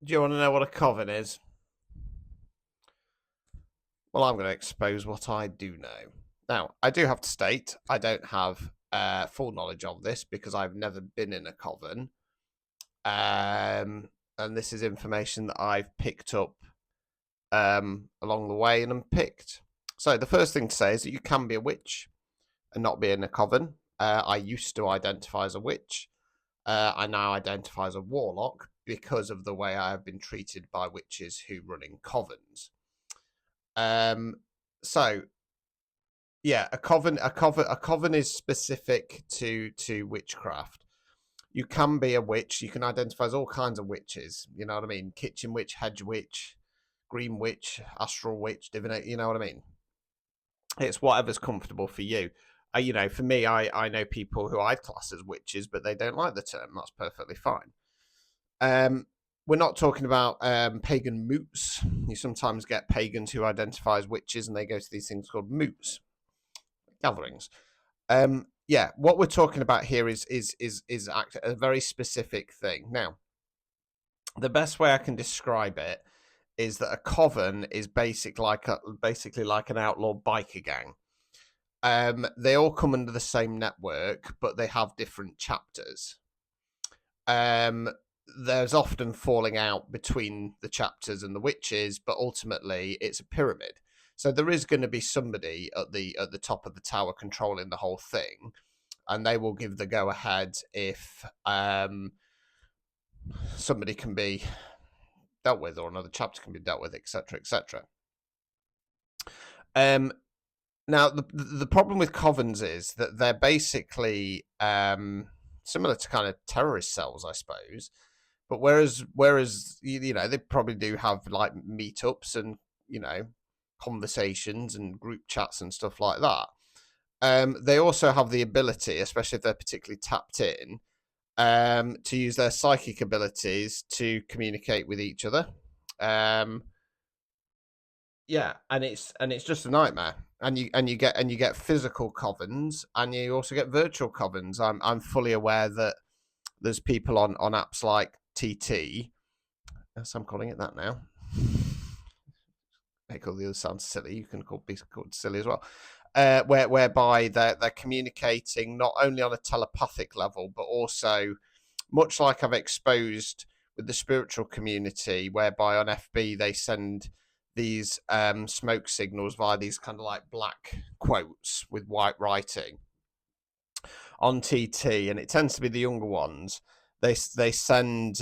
Do you want to know what a coven is? Well, I'm going to expose what I do know. Now, I do have to state I don't have full knowledge of this because I've never been in a coven. And this is information that I've picked up along the way and unpicked. So, the first thing to say is that you can be a witch and not be in a coven. I used to identify as a witch. I now identify as a warlock because of the way I have been treated by witches who run in covens. Um, so yeah, a coven is specific to witchcraft. You can be a witch. You can identify as all kinds of witches. You know what I mean? Kitchen witch, hedge witch, green witch, astral witch, divinate. You know what I mean? It's whatever's comfortable for you. For me, I know people who I'd class as witches, but they don't like the term. That's perfectly fine. Um, we're not talking about pagan moots. You sometimes get pagans who identify as witches, and they go to these things called moots gatherings. Yeah, what we're talking about here is a very specific thing. Now, the best way I can describe it is that a coven is basically like an outlaw biker gang. They all come under the same network, but they have different chapters. There's often falling out between the chapters and the witches, but ultimately it's a pyramid. So there is going to be somebody at the top of the tower controlling the whole thing, and they will give the go ahead if somebody can be dealt with or another chapter can be dealt with, etc., etc. Now the problem with covens is that they're basically similar to kind of terrorist cells, I suppose. But whereas they probably do have like meetups and conversations and group chats and stuff like that. They also have the ability, especially if they're particularly tapped in, to use their psychic abilities to communicate with each other. Yeah, and it's just a nightmare. And you get physical covens, and you also get virtual covens. I'm fully aware that there's people on apps like TT. Yes, I'm calling it that now. Make all the other sounds silly. You can be called silly as well. Whereby they're communicating not only on a telepathic level, but also much like I've exposed with the spiritual community, whereby on FB they send these smoke signals via these kind of like black quotes with white writing on TT, and it tends to be the younger ones. They send